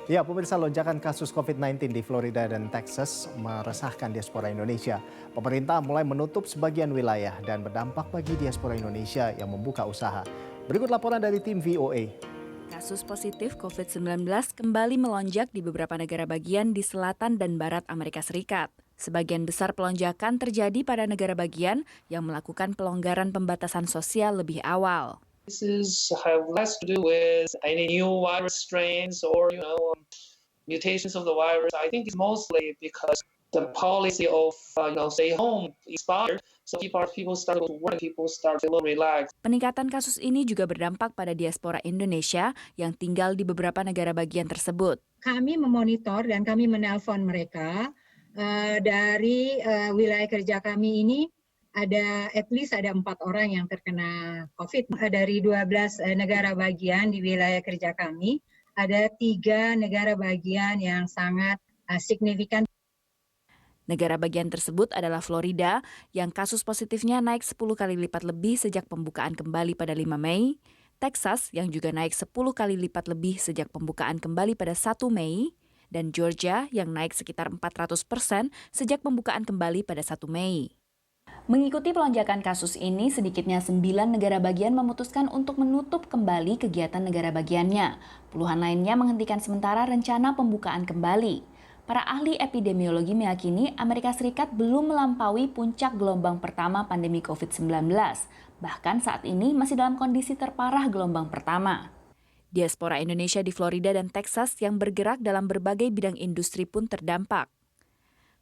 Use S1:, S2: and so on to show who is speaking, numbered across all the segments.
S1: Ya, pemirsa, lonjakan kasus COVID-19 di Florida dan Texas meresahkan diaspora Indonesia. Pemerintah mulai menutup sebagian wilayah dan berdampak bagi diaspora Indonesia yang membuka usaha. Berikut laporan dari tim VOA.
S2: Kasus positif COVID-19 kembali melonjak di beberapa negara bagian di selatan dan barat Amerika Serikat. Sebagian besar pelonjakan terjadi pada negara bagian yang melakukan pelonggaran pembatasan sosial lebih awal.
S3: This is have less to do with any new virus strains or mutations of the virus. I think it's mostly because the policy of stay home expired, so people start to work, people start to relax.
S2: Peningkatan kasus ini juga berdampak pada diaspora Indonesia yang tinggal di beberapa negara bagian tersebut.
S4: Kami memonitor dan kami menelpon mereka dari wilayah kerja kami ini. Ada at least ada 4 orang yang terkena COVID. Dari 12 negara bagian di wilayah kerja kami, ada 3 negara bagian yang sangat signifikan.
S2: Negara bagian tersebut adalah Florida, yang kasus positifnya naik 10 kali lipat lebih sejak pembukaan kembali pada 5 Mei, Texas yang juga naik 10 kali lipat lebih sejak pembukaan kembali pada 1 Mei, dan Georgia yang naik sekitar 400% sejak pembukaan kembali pada 1 Mei. Mengikuti pelonjakan kasus ini, sedikitnya 9 negara bagian memutuskan untuk menutup kembali kegiatan negara bagiannya. Puluhan lainnya menghentikan sementara rencana pembukaan kembali. Para ahli epidemiologi meyakini Amerika Serikat belum melampaui puncak gelombang pertama pandemi COVID-19. Bahkan saat ini masih dalam kondisi terparah gelombang pertama. Diaspora Indonesia di Florida dan Texas yang bergerak dalam berbagai bidang industri pun terdampak.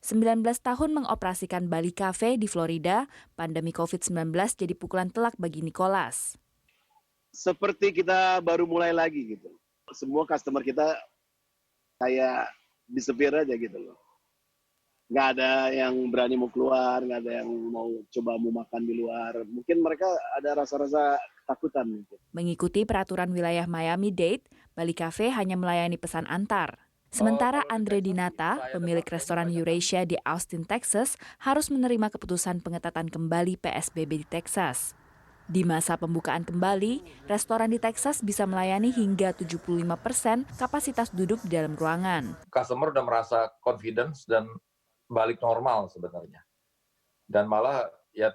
S2: 19 tahun mengoperasikan Bali Cafe di Florida, pandemi COVID-19 jadi pukulan telak bagi Nicholas.
S5: Seperti kita baru mulai lagi gitu. Semua customer kita kayak disappear aja gitu loh. Nggak ada yang berani mau keluar, nggak ada yang mau makan di luar. Mungkin mereka ada rasa-rasa ketakutan. Gitu.
S2: Mengikuti peraturan wilayah Miami-Dade, Bali Cafe hanya melayani pesan antar. Sementara Andre Dinata, pemilik restoran Eurasia di Austin, Texas, harus menerima keputusan pengetatan kembali PSBB di Texas. Di masa pembukaan kembali, restoran di Texas bisa melayani hingga 75% kapasitas duduk di dalam ruangan.
S6: Customer udah merasa confidence dan balik normal sebenarnya. Dan malah ya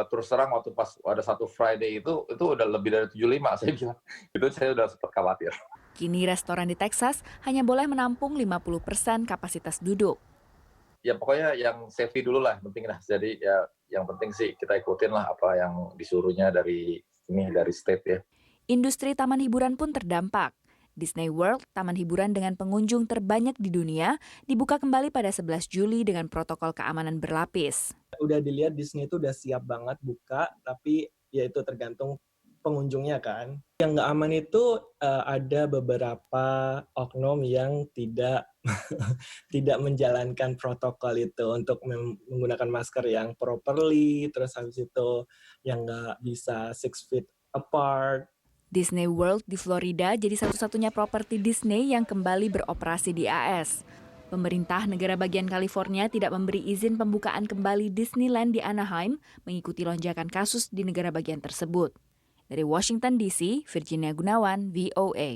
S6: terus terang waktu pas ada satu Friday itu udah lebih dari 75 saya bilang. Itu saya udah sempat khawatir.
S2: Kini restoran di Texas hanya boleh menampung 50% kapasitas duduk.
S6: Ya pokoknya yang safety dulu lah, penting lah. Jadi ya yang penting sih kita ikutin lah apa yang disuruhnya dari state ya.
S2: Industri taman hiburan pun terdampak. Disney World, taman hiburan dengan pengunjung terbanyak di dunia, dibuka kembali pada 11 Juli dengan protokol keamanan berlapis.
S7: Udah dilihat Disney itu udah siap banget buka, tapi ya itu tergantung pengunjungnya kan. Yang nggak aman itu ada beberapa oknum yang tidak tidak menjalankan protokol itu untuk menggunakan masker yang properly, terus habis itu yang nggak bisa 6 feet apart.
S2: Disney World di Florida jadi satu-satunya properti Disney yang kembali beroperasi di AS. Pemerintah negara bagian California tidak memberi izin pembukaan kembali Disneyland di Anaheim mengikuti lonjakan kasus di negara bagian tersebut. Dari Washington DC, Virginia Gunawan, VOA.